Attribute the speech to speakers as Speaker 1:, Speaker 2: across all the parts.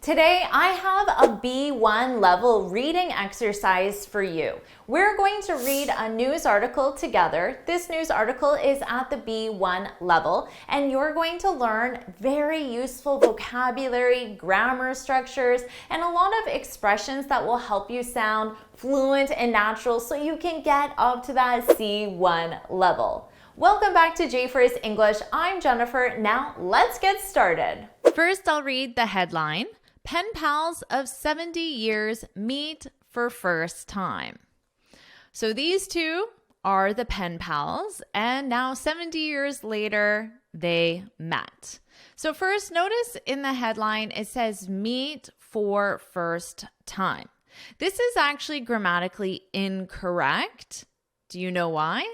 Speaker 1: Today, I have a B1 level reading exercise for you. We're going to read a news article together. This news article is at the B1 level, and you're going to learn very useful vocabulary, grammar structures, and a lot of expressions that will help you sound fluent and natural so you can get up to that C1 level. Welcome back to JForrest English. I'm Jennifer. Now let's get started. First, I'll read the headline. Pen pals of 70 years meet for first time. So these two are the pen pals, and now 70 years later, they met. So first, notice in the headline, it says meet for first time. This is actually grammatically incorrect. Do you know why?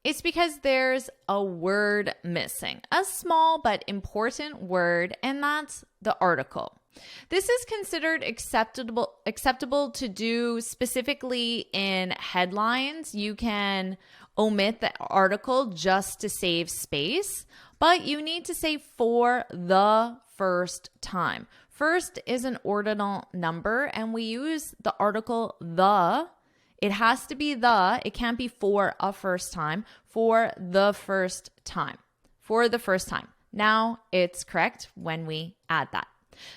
Speaker 1: It's because there's a word missing, a small but important word, and that's the article. This is considered acceptable to do specifically in headlines. You can omit the article just to save space, but you need to say for the first time. First is an ordinal number, and we use the article the. It has to be the, it can't be for a first time, for the first time, for the first time. Now it's correct when we add that.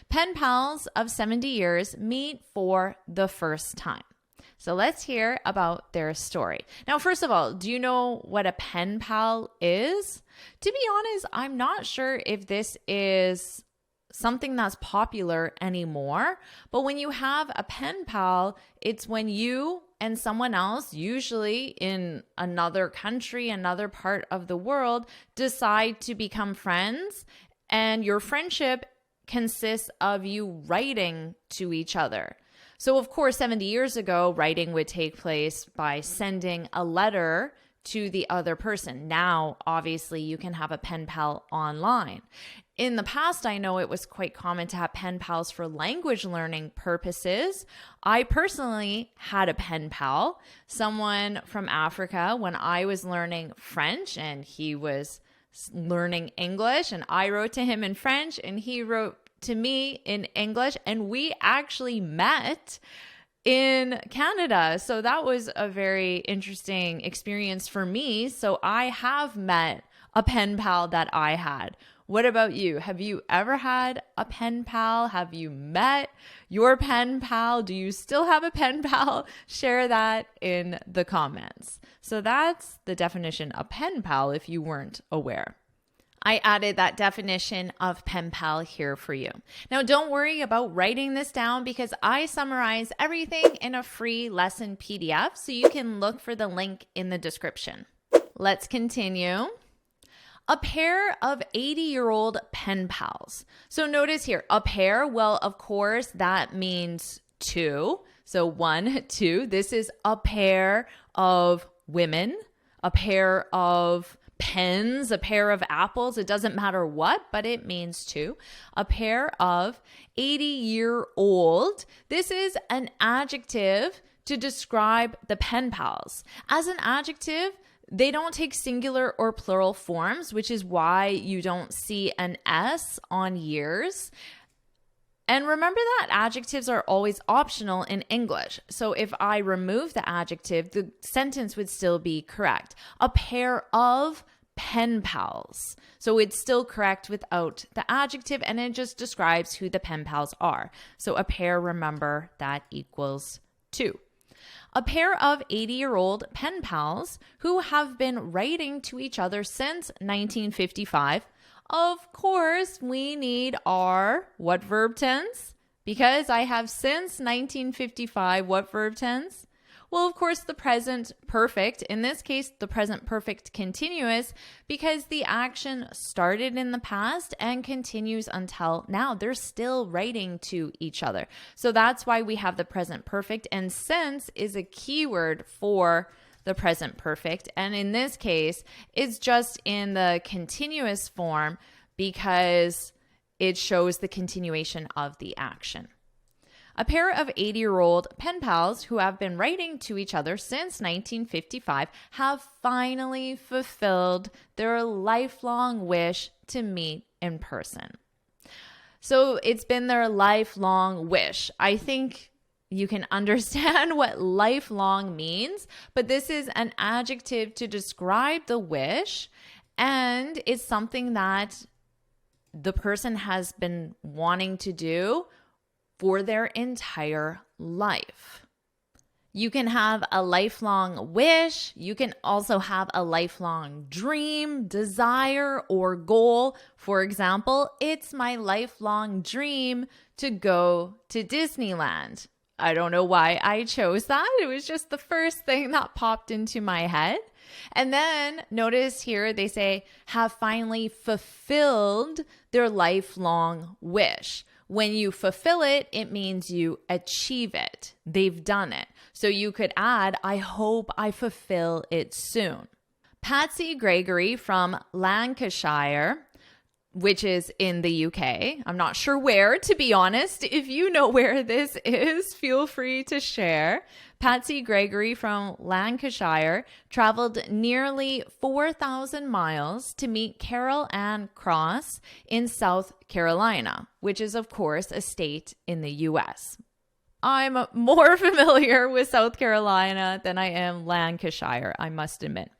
Speaker 1: Pen pals of 70 years meet for the first time. So let's hear about their story. Now, first of all, do you know what a pen pal is? To be honest, I'm not sure if this is something that's popular anymore, but when you have a pen pal, it's when you and someone else, usually in another country, another part of the world, decide to become friends, and your friendship consists of you writing to each other. So of course, 70 years ago, writing would take place by sending a letter to the other person. Now, obviously, you can have a pen pal online. In the past, I know it was quite common to have pen pals for language learning purposes. I personally had a pen pal, someone from Africa, when I was learning French and he was learning English, and I wrote to him in French and he wrote to me in English, and we actually met in Canada. So that was a very interesting experience for me. So I have met a pen pal that I had. What about you? Have you ever had a pen pal? Have you met your pen pal? Do you still have a pen pal? Share that in the comments. So that's the definition of pen pal if you weren't aware. I added that definition of pen pal here for you. Now, don't worry about writing this down because I summarize everything in a free lesson PDF, so you can look for the link in the description. Let's continue. A pair of 80-year-old pen pals. So notice here, a pair, well, of course, that means two. So 1, 2. This is a pair of women, a pair of pens, a pair of apples. It doesn't matter what, but it means two. A pair of 80-year-old. This is an adjective to describe the pen pals. As an adjective, they don't take singular or plural forms, which is why you don't see an S on years. And remember that adjectives are always optional in English. So if I remove the adjective, the sentence would still be correct. A pair of pen pals. So it's still correct without the adjective, and it just describes who the pen pals are. So a pair, remember, that equals two. A pair of 80-year-old pen pals who have been writing to each other since 1955. Of course, we need our what verb tense? Because I have since 1955, what verb tense? Well, of course, the present perfect. In this case, the present perfect continuous, because the action started in the past and continues until now. They're still writing to each other. So that's why we have the present perfect, and since is a keyword for the present perfect. And in this case, it's just in the continuous form because it shows the continuation of the action. A pair of 80-year-old pen pals who have been writing to each other since 1955 have finally fulfilled their lifelong wish to meet in person. So it's been their lifelong wish. I think you can understand what lifelong means, but this is an adjective to describe the wish, and it's something that the person has been wanting to do for their entire life. You can have a lifelong wish. You can also have a lifelong dream, desire, or goal. For example, it's my lifelong dream to go to Disneyland. I don't know why I chose that. It was just the first thing that popped into my head. And then notice here they say, have finally fulfilled their lifelong wish. When you fulfill it, it means you achieve it. They've done it. So you could add, I hope I fulfill it soon. Patsy Gregory from Lancashire, which is in the UK. I'm not sure where, to be honest. If you know where this is, feel free to share. Patsy Gregory from Lancashire traveled nearly 4,000 miles to meet Carol Ann Cross in South Carolina, which is, of course, a state in the US. I'm more familiar with South Carolina than I am Lancashire, I must admit.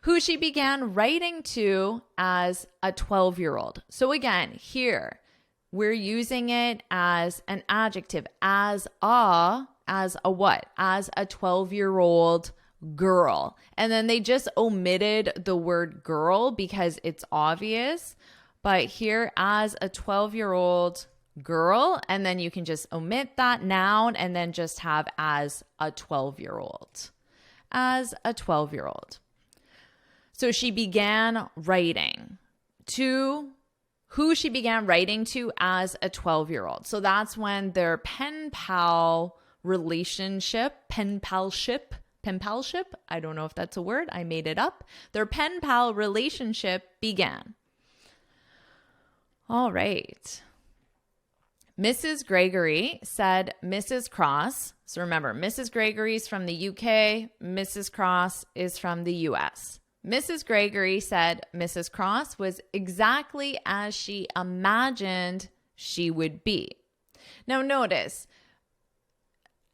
Speaker 1: Who she began writing to as a 12-year-old. So again, here, we're using it as an adjective, as a what? As a 12-year-old girl. And then they just omitted the word girl because it's obvious. But here, as a 12-year-old girl, and then you can just omit that noun and then just have as a 12-year-old. As a 12-year-old. So she began writing to who she began writing to as a 12-year-old. So that's when their pen pal relationship, pen palship, I don't know if that's a word, I made it up. Their pen pal relationship began. All right. Mrs. Gregory said Mrs. Cross. So remember, Mrs. Gregory's from the UK, Mrs. Cross is from the US. Mrs. Gregory said Mrs. Cross was exactly as she imagined she would be. Now notice,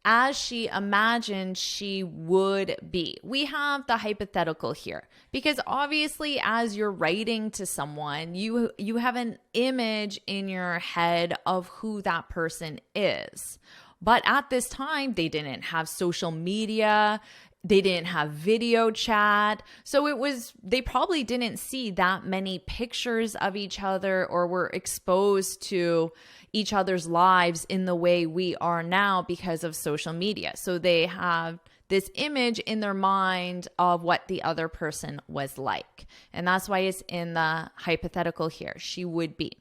Speaker 1: as she imagined she would be. We have the hypothetical here because obviously as you're writing to someone, you have an image in your head of who that person is. But at this time, they didn't have social media. They didn't have video chat. So they probably didn't see that many pictures of each other or were exposed to each other's lives in the way we are now because of social media. So they have this image in their mind of what the other person was like. And that's why it's in the hypothetical here. She would be.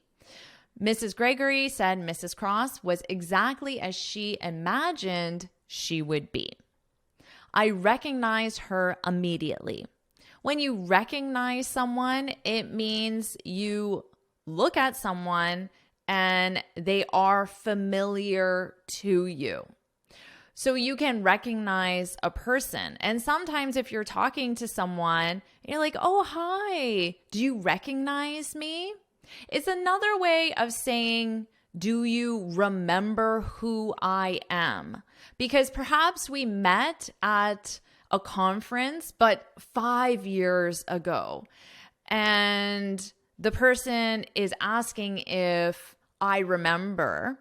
Speaker 1: Mrs. Gregory said Mrs. Cross was exactly as she imagined she would be. I recognized her immediately. When you recognize someone, it means you look at someone and they are familiar to you. So you can recognize a person. And sometimes if you're talking to someone, you're like, oh, hi, do you recognize me? It's another way of saying, do you remember who I am? Because perhaps we met at a conference, but 5 years ago. And the person is asking if I remember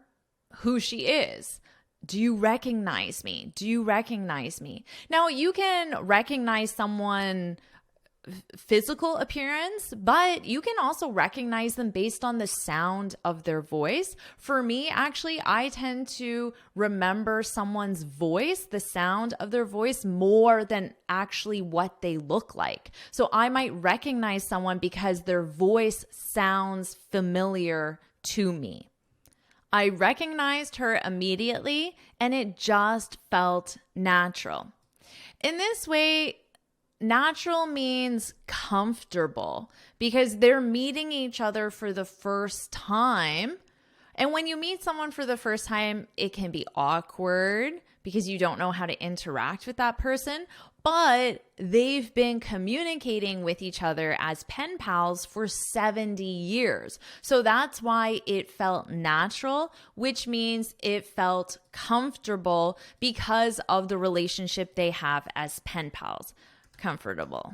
Speaker 1: who she is. Do you recognize me? Do you recognize me? Now, you can recognize someone physical appearance, but you can also recognize them based on the sound of their voice. For me, actually, I tend to remember someone's voice, the sound of their voice, more than actually what they look like. So I might recognize someone because their voice sounds familiar to me. I recognized her immediately, and it just felt natural. In this way, natural means comfortable because they're meeting each other for the first time And when you meet someone for the first time, it can be awkward because you don't know how to interact with that person, but they've been communicating with each other as pen pals for 70 years. So that's why it felt natural, which means it felt comfortable because of the relationship they have as pen pals. Comfortable.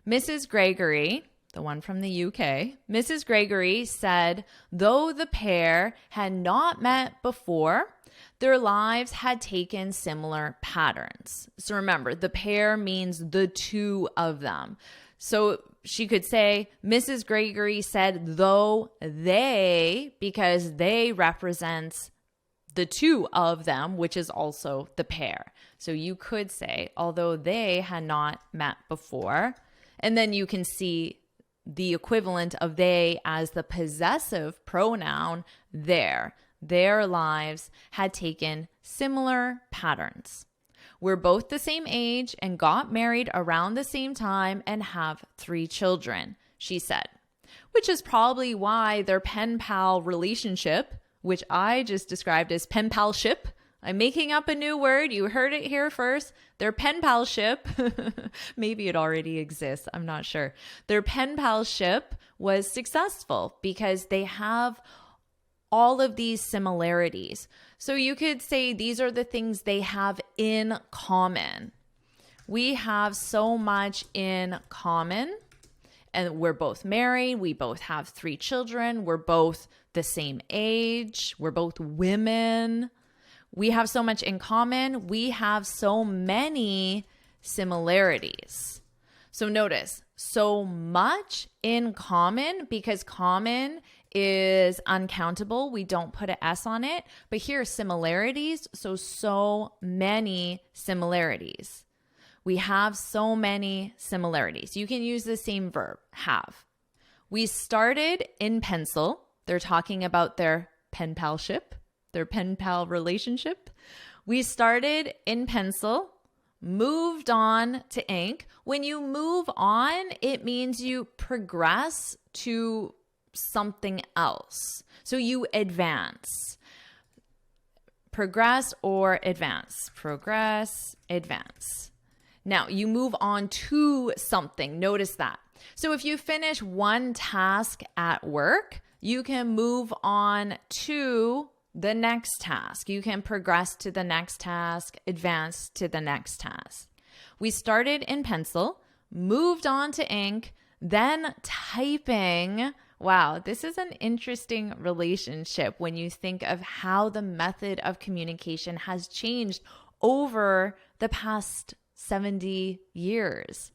Speaker 1: Mrs. Gregory, the one from the UK, Mrs. Gregory said, though the pair had not met before, their lives had taken similar patterns. So remember, the pair means the two of them. So she could say, Mrs. Gregory said, though they, because they represents the two of them, which is also the pair. So you could say, although they had not met before, and then you can see the equivalent of they as the possessive pronoun there. Their lives had taken similar patterns. We're both the same age and got married around the same time and have 3 children, she said, which is probably why their pen pal relationship, which I just described as pen pal ship. I'm making up a new word. You heard it here first. Their pen pal ship, maybe it already exists. I'm not sure. Their pen pal ship was successful because they have all of these similarities. So you could say these are the things they have in common. We have so much in common, and we're both married. We both have 3 children. We're both the same age. We're both women. We have so much in common. We have so many similarities. So notice, so much in common, because common is uncountable. We don't put an S on it. But here, similarities. So many similarities. We have so many similarities. You can use the same verb, have. We started in pencil. They're talking about their pen pal ship, their pen pal relationship. We started in pencil, moved on to ink. When you move on, it means you progress to something else. So you advance. Progress or advance. Progress, advance. Now you move on to something. Notice that. So if you finish one task at work, you can move on to the next task. You can progress to the next task, advance to the next task. We started in pencil, moved on to ink, then typing. Wow, this is an interesting relationship when you think of how the method of communication has changed over the past 70 years.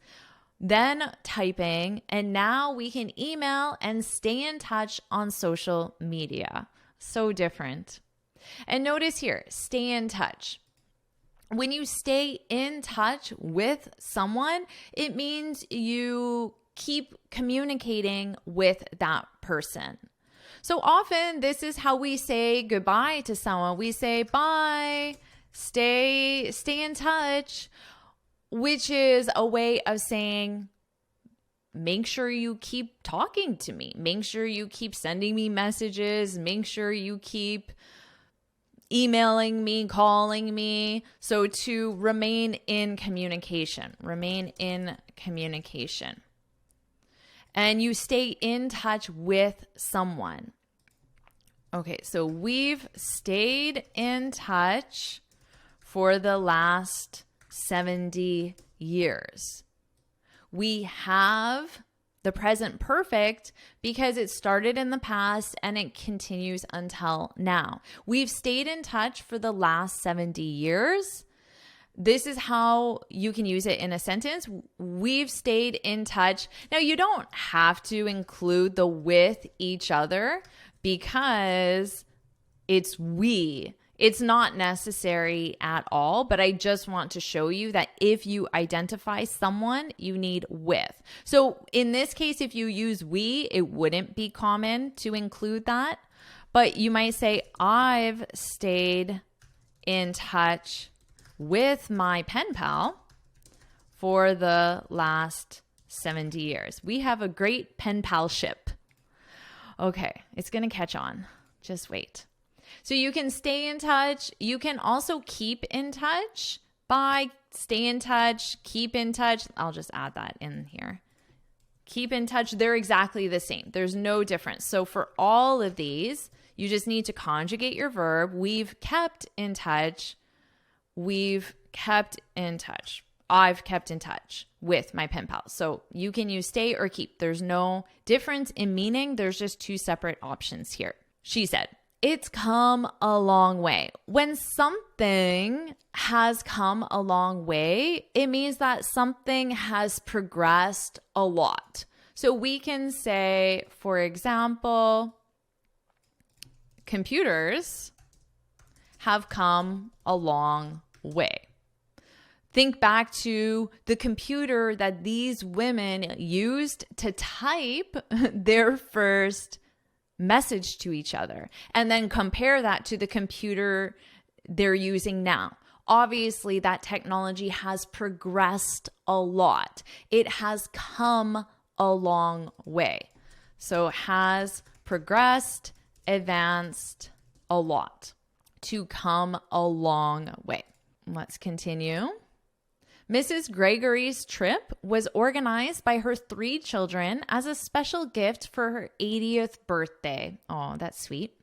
Speaker 1: Then typing, and now we can email and stay in touch on social media. So different. And notice here, stay in touch. When you stay in touch with someone, it means you keep communicating with that person. So often this is how we say goodbye to someone. We say bye, stay in touch, which is a way of saying, make sure you keep talking to me. Make sure you keep sending me messages. Make sure you keep emailing me, calling me. So to remain in communication, And you stay in touch with someone. Okay, so we've stayed in touch for the last 70 years. We have the present perfect because it started in the past and it continues until now. We've stayed in touch for the last 70 years. This is how you can use it in a sentence. We've stayed in touch. Now, you don't have to include the with each other because it's we. It's not necessary at all, but I just want to show you that if you identify someone, you need with. So in this case, if you use we, it wouldn't be common to include that, but you might say, I've stayed in touch with my pen pal for the last 70 years. We have a great pen pal ship. Okay, it's going to catch on. Just wait. So you can stay in touch. You can also keep in touch by stay in touch, keep in touch. I'll just add that in here. Keep in touch. They're exactly the same. There's no difference. So for all of these, you just need to conjugate your verb. We've kept in touch. We've kept in touch. I've kept in touch with my pen pals. So you can use stay or keep. There's no difference in meaning. There's just two separate options here. She said, it's come a long way. When something has come a long way, it means that something has progressed a lot. So we can say, for example, computers have come a long way. Think back to the computer that these women used to type their first message to each other, and then compare that to the computer they're using now. Obviously, that technology has progressed a lot. It has come a long way. So has progressed, advanced a lot. To come a long way. Let's continue. Mrs. Gregory's trip was organized by her 3 children as a special gift for her 80th birthday. Oh, that's sweet.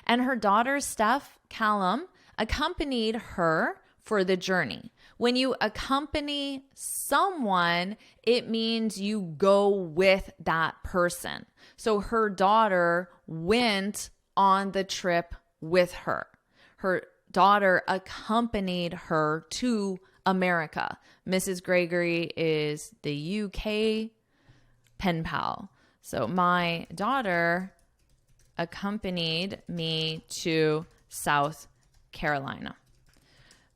Speaker 1: And her daughter, Steph Callum, accompanied her for the journey. When you accompany someone, it means you go with that person. So her daughter went on the trip with her. Her daughter accompanied her to America. Mrs. Gregory is the UK pen pal. So my daughter accompanied me to South Carolina.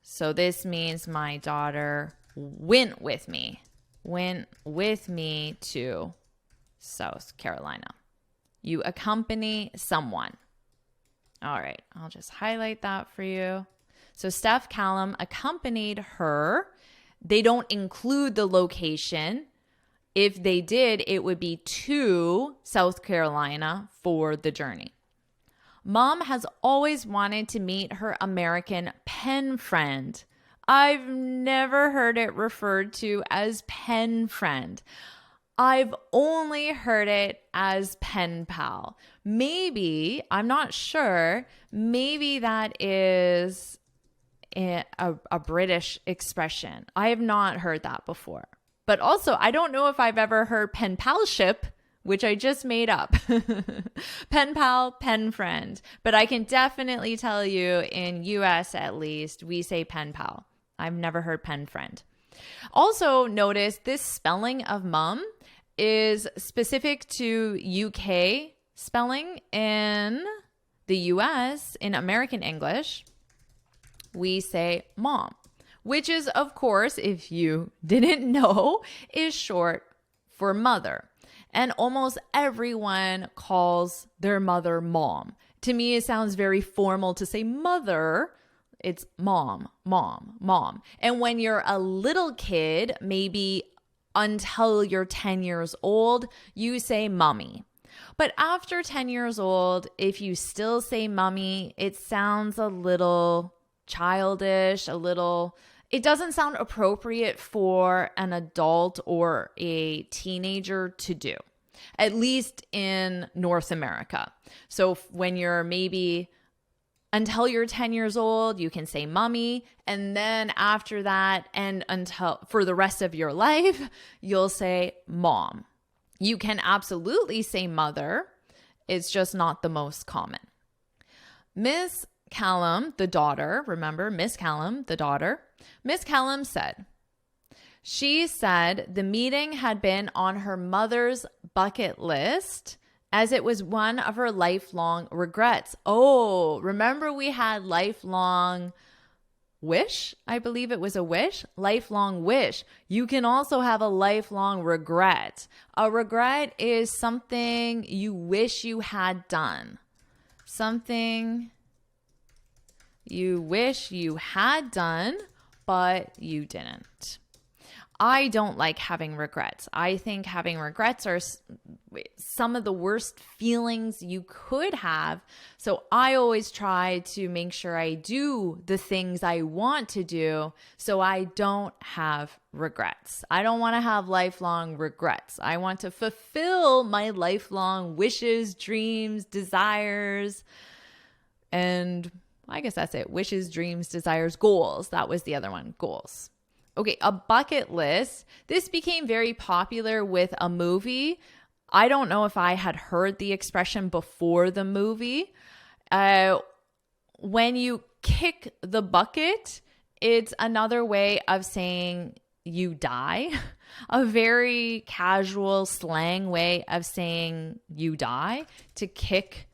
Speaker 1: So this means my daughter went with me to South Carolina. You accompany someone. All right, I'll just highlight that for you. So Steph Callum accompanied her. They don't include the location. If they did, it would be to South Carolina for the journey. Mom has always wanted to meet her American pen friend. I've never heard it referred to as pen friend. I've only heard it as pen pal. Maybe, I'm not sure, maybe that is a British expression. I have not heard that before. But also, I don't know if I've ever heard pen palship, which I just made up. Pen pal, pen friend. But I can definitely tell you in US at least, we say pen pal. I've never heard pen friend. Also notice this spelling of mum is specific to UK spelling. In the US, in American English, we say mom, which is, of course, if you didn't know, is short for mother. And almost everyone calls their mother mom. To me, it sounds very formal to say mother. It's mom, mom, mom. And when you're a little kid, maybe until you're 10 years old, you say mommy. But after 10 years old, if you still say mommy, it sounds a little childish, it doesn't sound appropriate for an adult or a teenager to do, at least in North America. So when you're maybe until you're 10 years old, you can say mommy. And then after that, and until for the rest of your life, you'll say mom. You can absolutely say mother. It's just not the most common. Miss Callum, the daughter, remember Miss Callum, the daughter, Miss Callum she said the meeting had been on her mother's bucket list as it was one of her lifelong regrets. Oh, remember we had lifelong wish? I believe it was a wish. Lifelong wish. You can also have a lifelong regret. A regret is something you wish you had done. Something you wish you had done, but you didn't. I don't like having regrets. I think having regrets are some of the worst feelings you could have. So I always try to make sure I do the things I want to do so I don't have regrets. I don't want to have lifelong regrets. I want to fulfill my lifelong wishes, dreams, desires, and I guess that's it. Wishes, dreams, desires, goals. That was the other one, goals. Okay, a bucket list. This became very popular with a movie. I don't know if I had heard the expression before the movie. When you kick the bucket, it's another way of saying you die. A very casual slang way of saying you die. To kick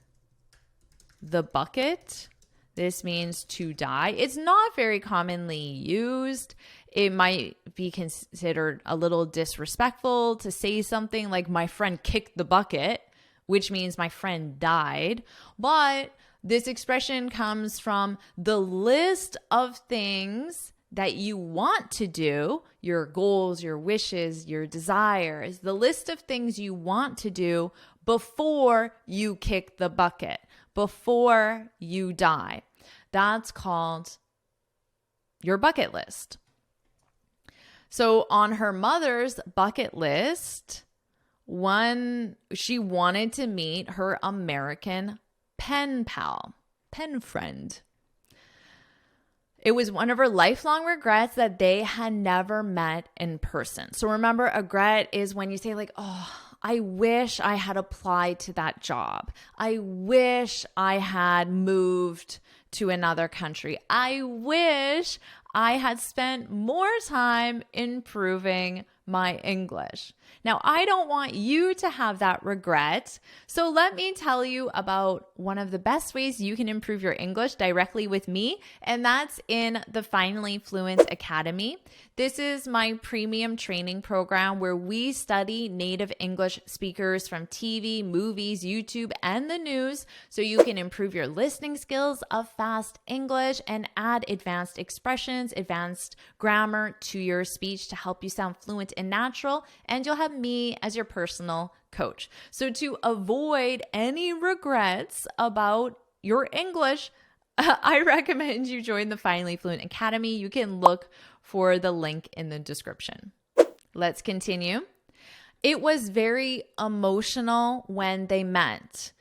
Speaker 1: the bucket. This means to die. It's not very commonly used. It might be considered a little disrespectful to say something like my friend kicked the bucket, which means my friend died. But this expression comes from the list of things that you want to do, your goals, your wishes, your desires, the list of things you want to do before you kick the bucket, before you die. That's called your bucket list. So on her mother's bucket list, she wanted to meet her American pen pal, pen friend. It was one of her lifelong regrets that they had never met in person. So remember, a regret is when you say like, oh, I wish I had applied to that job. I wish I had moved to another country. I wish I had spent more time improving my English. Now, I don't want you to have that regret. So let me tell you about one of the best ways you can improve your English directly with me, and that's in the Finally Fluent Academy. This is my premium training program where we study native English speakers from TV, movies, YouTube, and the news so you can improve your listening skills of fast English and add advanced expressions, advanced grammar to your speech to help you sound fluent and natural, and you'll have me as your personal coach. So to avoid any regrets about your English, I recommend you join the Finally Fluent Academy. You can look for the link in the description. Let's continue. It was very emotional when they met.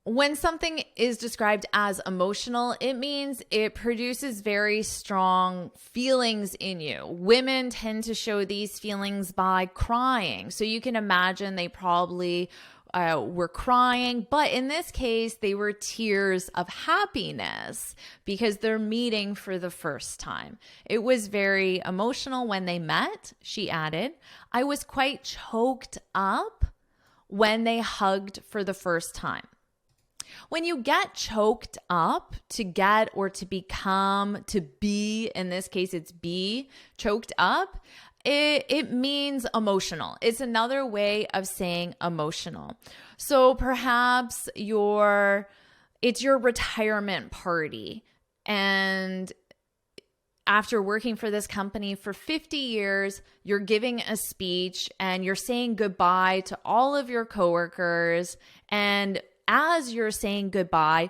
Speaker 1: When something is described as emotional, it means it produces very strong feelings in you. Women tend to show these feelings by crying. So you can imagine they probably were crying, but in this case, they were tears of happiness because they're meeting for the first time. It was very emotional when they met, she added. I was quite choked up when they hugged for the first time. When you get choked up, to get or to become, to be, in this case it's be, choked up, it means emotional. It's another way of saying emotional. So perhaps it's your retirement party, and after working for this company for 50 years, you're giving a speech and you're saying goodbye to all of your coworkers, and as you're saying goodbye,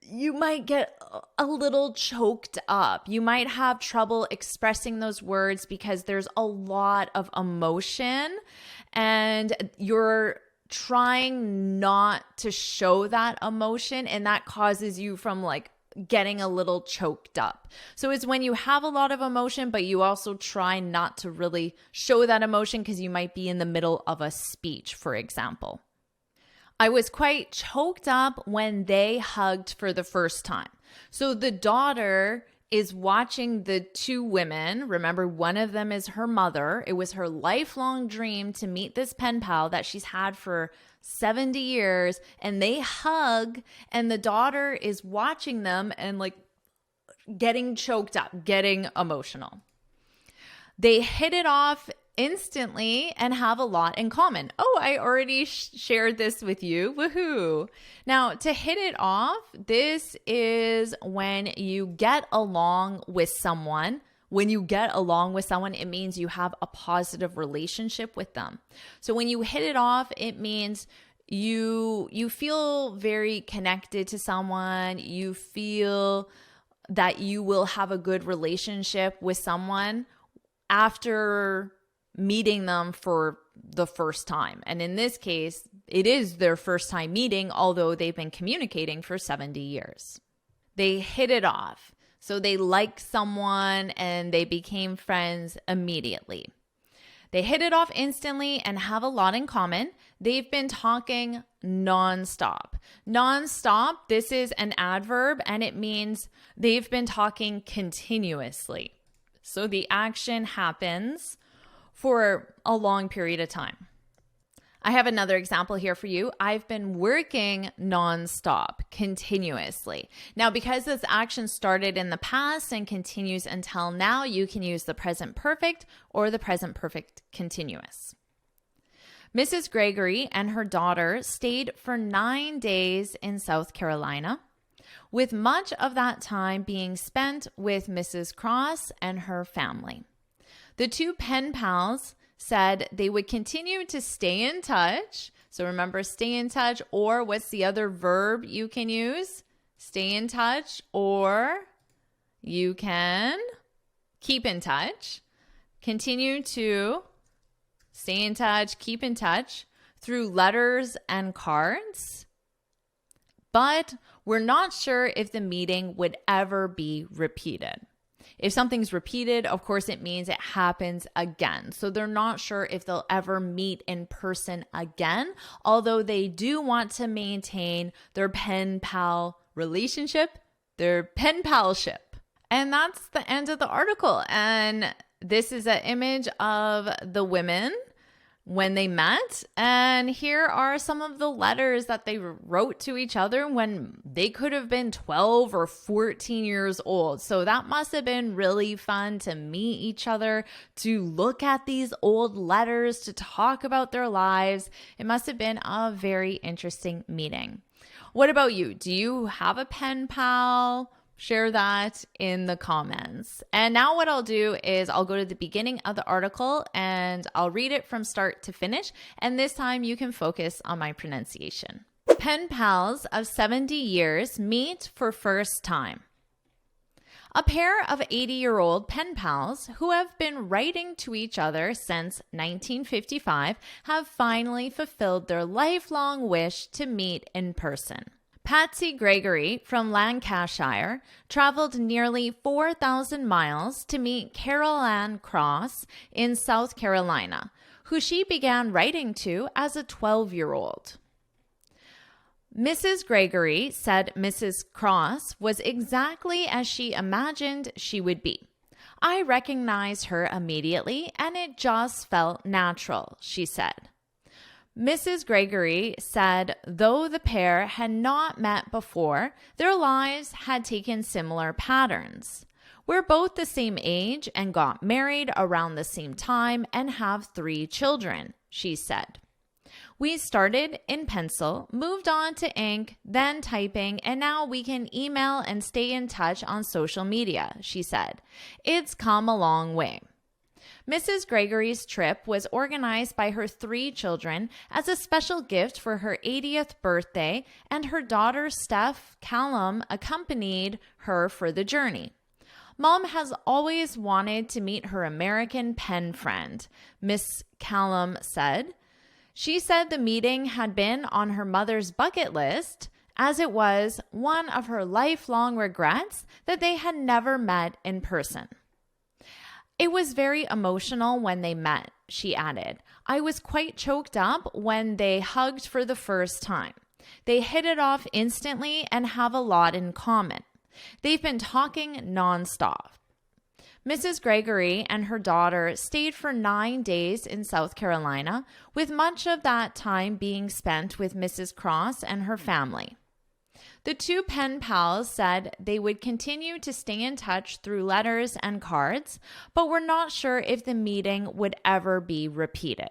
Speaker 1: you might get a little choked up. You might have trouble expressing those words because there's a lot of emotion and you're trying not to show that emotion, and that causes you from like getting a little choked up. So it's when you have a lot of emotion, but you also try not to really show that emotion because you might be in the middle of a speech, for example. I was quite choked up when they hugged for the first time. So the daughter is watching the two women. Remember, one of them is her mother. It was her lifelong dream to meet this pen pal that she's had for 70 years. And they hug, and the daughter is watching them and like getting choked up, getting emotional. They hit it off instantly and have a lot in common. Oh, I already shared this with you. Woohoo. Now, to hit it off, this is when you get along with someone When you get along with someone, it means you have a positive relationship with them. So when you hit it off, it means you feel very connected to someone. You feel that you will have a good relationship with someone after meeting them for the first time. And in this case, it is their first time meeting, although they've been communicating for 70 years. They hit it off. So they liked someone and they became friends immediately. They hit it off instantly and have a lot in common. They've been talking nonstop. Nonstop, this is an adverb and it means they've been talking continuously. So the action happens for a long period of time. I have another example here for you. I've been working nonstop, continuously. Now, because this action started in the past and continues until now, you can use the present perfect or the present perfect continuous. Mrs. Gregory and her daughter stayed for 9 days in South Carolina, with much of that time being spent with Mrs. Cross and her family. The two pen pals said they would continue to stay in touch. So remember, stay in touch, or what's the other verb you can use? Stay in touch, or you can keep in touch. Continue to stay in touch, keep in touch through letters and cards. But we're not sure if the meeting would ever be repeated. If something's repeated, of course, it means it happens again. So they're not sure if they'll ever meet in person again, although they do want to maintain their pen pal relationship, their pen palship. And that's the end of the article. And this is an image of the women when they met. And here are some of the letters that they wrote to each other when they could have been 12 or 14 years old. So that must have been really fun to meet each other, to look at these old letters, to talk about their lives. It must have been a very interesting meeting. What about you? Do you have a pen pal? Share that in the comments. And now what I'll do is I'll go to the beginning of the article and I'll read it from start to finish. And this time you can focus on my pronunciation. Pen pals of 70 years meet for first time. A pair of 80-year-old pen pals who have been writing to each other since 1955 have finally fulfilled their lifelong wish to meet in person. Patsy Gregory from Lancashire traveled nearly 4,000 miles to meet Carol Ann Cross in South Carolina, who she began writing to as a 12-year-old. Mrs. Gregory said Mrs. Cross was exactly as she imagined she would be. I recognized her immediately and it just felt natural, she said. Mrs. Gregory said though the pair had not met before, their lives had taken similar patterns. We're both the same age and got married around the same time and have 3 children, she said. We started in pencil, moved on to ink, then typing, and now we can email and stay in touch on social media, she said. It's come a long way. Mrs. Gregory's trip was organized by her 3 children as a special gift for her 80th birthday, and her daughter Steph Callum accompanied her for the journey. Mom has always wanted to meet her American pen friend, Miss Callum said. She said the meeting had been on her mother's bucket list, as it was one of her lifelong regrets that they had never met in person. It was very emotional when they met, she added. I was quite choked up when they hugged for the first time. They hit it off instantly and have a lot in common. They've been talking nonstop. Mrs. Gregory and her daughter stayed for 9 days in South Carolina, with much of that time being spent with Mrs. Cross and her family. The 2 pen pals said they would continue to stay in touch through letters and cards, but were not sure if the meeting would ever be repeated.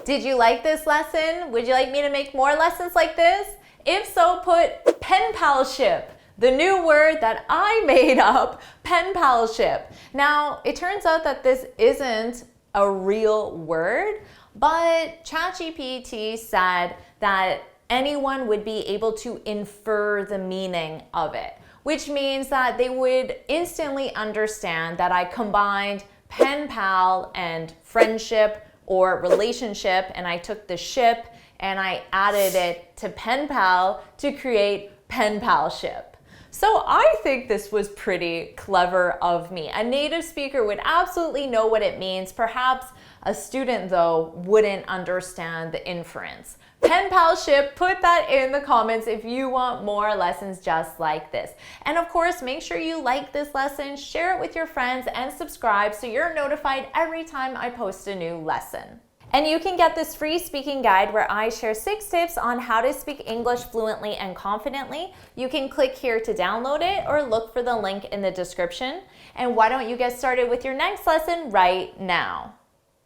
Speaker 1: Did you like this lesson? Would you like me to make more lessons like this? If so, put pen palship. the new word that I made up, pen palship. Now, it turns out that this isn't a real word, but ChatGPT said that anyone would be able to infer the meaning of it, which means that they would instantly understand that I combined pen pal and friendship or relationship, and I took the ship and I added it to pen pal to create pen palship. So I think this was pretty clever of me. A native speaker would absolutely know what it means. Perhaps a student, though, wouldn't understand the inference. Pen palship, put that in the comments if you want more lessons just like this. And of course, make sure you like this lesson, share it with your friends, and subscribe so you're notified every time I post a new lesson. And you can get this free speaking guide where I share 6 tips on how to speak English fluently and confidently. You can click here to download it or look for the link in the description. And why don't you get started with your next lesson right now?